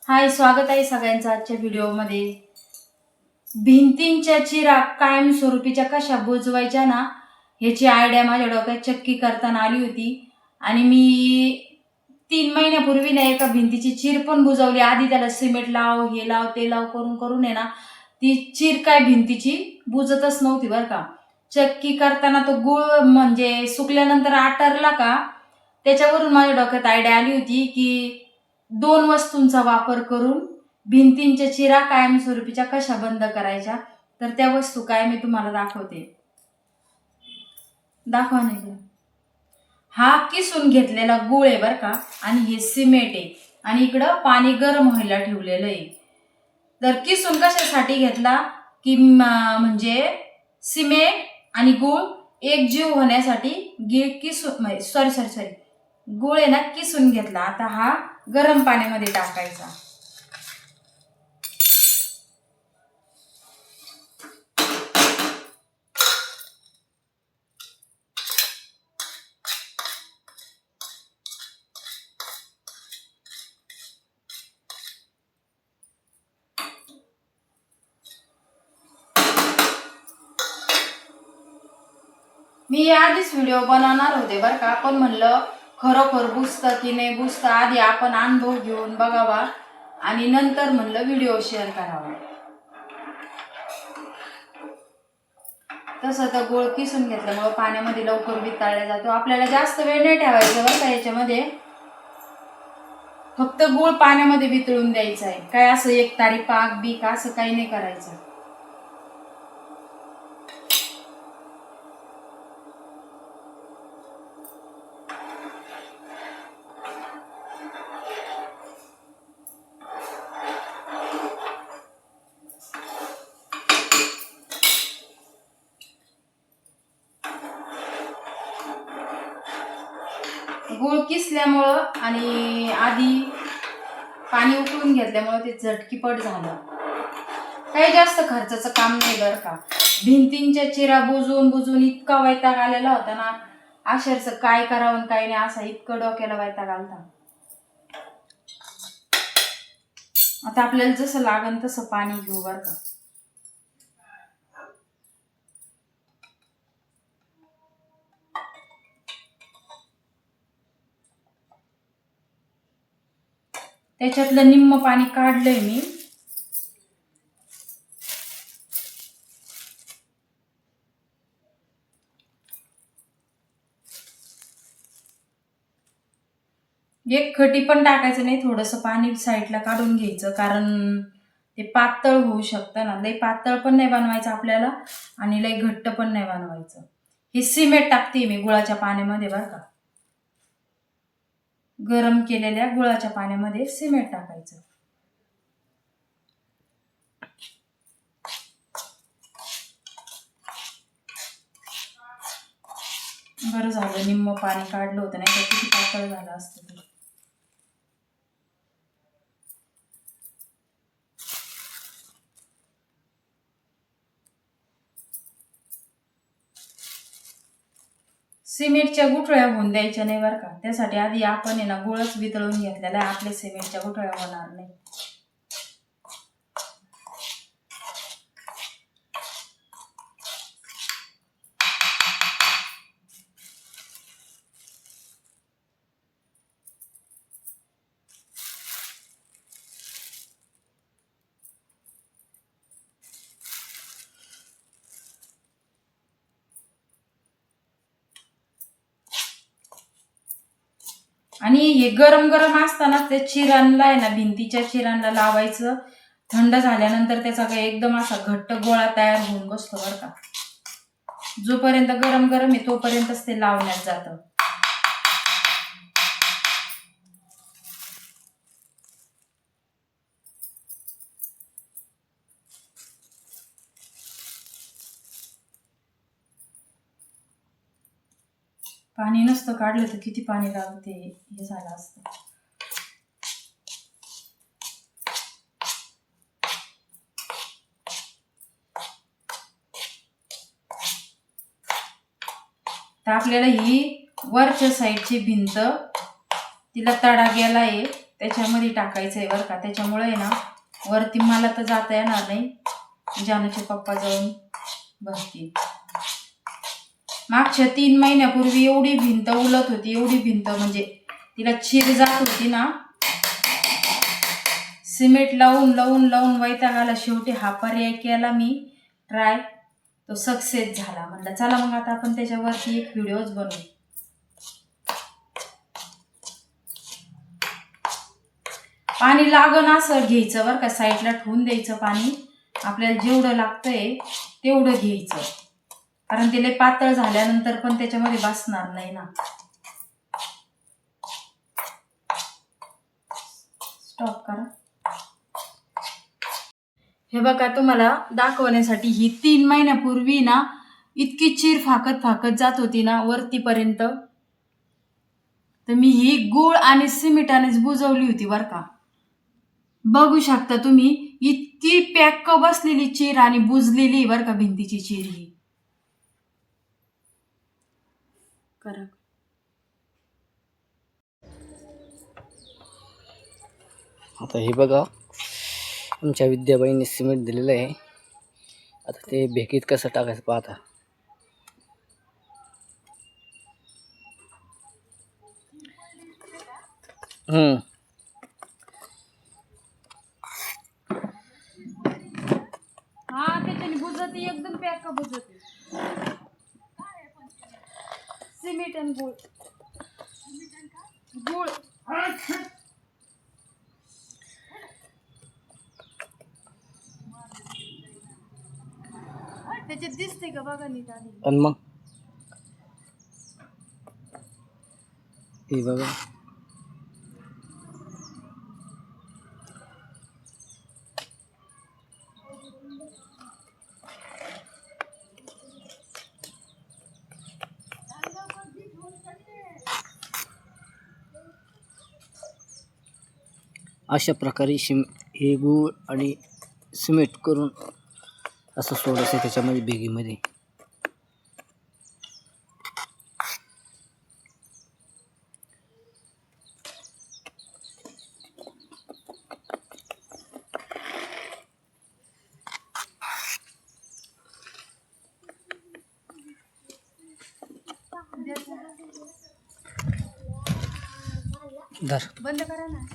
हाय, स्वागत आहे सगळ्यांचं आजच्या व्हिडिओमध्ये. भिंतींच्या चिरा कायमस्वरूपीच्या कशा बुजवायच्या ना, ह्याची आयडिया माझ्या डोक्यात चक्की करताना आली होती. आणि मी 3 महिन्यापूर्वी ना एका भिंतीची चीर पण बुजवली. आधी त्याला सिमेंट लाव, हे लाव, ते लाव करून करून आहे ना, ती चीर काय भिंतीची बुजतच नव्हती बरं का. चक्की करताना तो गुळ म्हणजे सुकल्यानंतर आटरला का, त्याच्यावरून माझ्या डोक्यात आयडिया आली होती की 2 वस्तूंचा वापर करून भिंतींच्या चिरा कायमस्वरूपीच्या कशा बंद करायच्या. तर त्या वस्तू काय मी तुम्हाला दाखवते. दाखवा नाही का. हा किसून घेतलेला गूळ आहे बरं का, आणि हे सिमेंट आहे, आणि इकडं पाणी गरम व्हायला ठेवलेलं आहे. तर किसून कशासाठी घेतला की म्हणजे सिमेंट आणि गूळ एकजीव होण्यासाठी किसून सॉरी गूळ आहे ना किसून घेतला. आता हा गरम पाण्यामध्ये टाकायचा. मी आधीच व्हिडिओ बनवणार होते बरं का, पण म्हणलं खरोखर बुजतं की नाही बुजतं, आधी आपण अनुभव घेऊन बघावा आणि नंतर म्हणलं व्हिडिओ शेअर करावा. तसं तर गूळ किसून घेतल्यामुळं पाण्यामध्ये लवकर वितळला जातो. आपल्याला जास्त वेळ नाही ठेवायचं बरं का याच्यामध्ये, फक्त गूळ पाण्यामध्ये वितळून द्यायचा आहे. काय असं एक तारी पाक बीक असं काही नाही करायचं. गूळ किसल्यामुळं आणि आधी पाणी उकळून घेतल्यामुळं ते झटकीपट झालं. काही जास्त खर्चाचं काम नाही बरं का. भिंतींच्या चिरा बुजून बुजून इतका वैताग आलेला होता ना, अक्षरशः काय करावं काय नाही असा इतकं डोक्याला वैताग आलता. आता आपल्याला जसं लागेल तसं पाणी घेऊ बरं का. त्याच्यातलं निम्म पाणी काढलंय मी. एक खटी पण टाकायचं नाही, थोडंसं पाणी साईडला काढून घ्यायचं, कारण ते पातळ होऊ शकतं ना. लई पातळ पण नाही बनवायचं आपल्याला आणि लई घट्ट पण नाही बनवायचं. हे सिमेंट टाकते मी गुळाच्या पाण्यामध्ये बरं का. गरम केलेल्या गुळाच्या पाण्यामध्ये सिमेंट टाकायचं. बरं झालं निम्म पाणी काढलं होतं, नाही तर किती पातळ झालं असतं ते. सिमेंटच्या गुठळ्या होऊन द्यायच्या नाही बरं का. त्यासाठी आधी आपण आहे ना गुळच वितळून घेतलेला आहे, आपले सिमेंटच्या गुठळ्या होणार नाही. आणि हे गरम गरम असताना ते चिरांना आहे ना, भिंतीच्या चिरांना लावायचं. थंड झाल्यानंतर त्याचा काही एकदम असा घट्ट गोळा तयार होऊन बसतो बरं का. जोपर्यंत गरम गरम आहे तोपर्यंतच ते लावण्यात जातं. पाणी नसतं काढलं तर किती पाणी लागते हे झालं असतं. तर आपल्याला ही वरच्या साईडची भिंत तिला तडा गेला आहे, त्याच्यामध्ये टाकायचं आहे बरं का. त्याच्यामुळे आहे ना वरती मला तर जाता येणार नाही, जानूचे पप्पा जाऊन बसतील. मागच्या 3 महिन्यापूर्वी एवढी भिंत उलत होती, एवढी भिंत म्हणजे तिला चीर जात होती ना. सिमेंट लावून लावून लावून वैताग आला. शेवटी हा पर्याय केला मी ट्राय, तो सक्सेस झाला. म्हटलं चला मग आता आपण त्याच्यावरती एक व्हिडिओच बनवू. पाणी लागण असं घ्यायचं बरं का, साईडला ठेवून द्यायचं पाणी. आपल्याला जेवढं लागतंय तेवढं घ्यायचं, कारण ते लय पातळ झाल्यानंतर पण त्याच्यामध्ये बसणार नाही ना. स्टॉप करा. हे बघा, तुम्हाला दाखवण्यासाठी ही 3 महिन्यापूर्वी ना इतकी चीर फाकत फाकत जात होती ना वरतीपर्यंत, तर मी ही गूळ आणि सिमेंटानेच बुजवली होती बरं का. बघू शकता तुम्ही, इतकी पॅक बसलेली चीर आणि बुजलेली बरं का भिंतीची चीर ही. करा. आता हे बघा, आमच्या विद्याबाईंनी सिमेंट दिलेलं आहे. आता ते भेकीत कसं टाकायचं पाहता. हा, त्याच्याने बुजते, एकदम पॅक बुजते. सिमेंट आणि गूळ गूळ त्याच्यात दिसते का बघा नीट आली. आणि मग हे बघा, अशा प्रकारे हे गूळ आणि सिमेंट करून असं सोडायचं त्याच्यामध्ये भेगीमध्ये. धर बंद करा ना.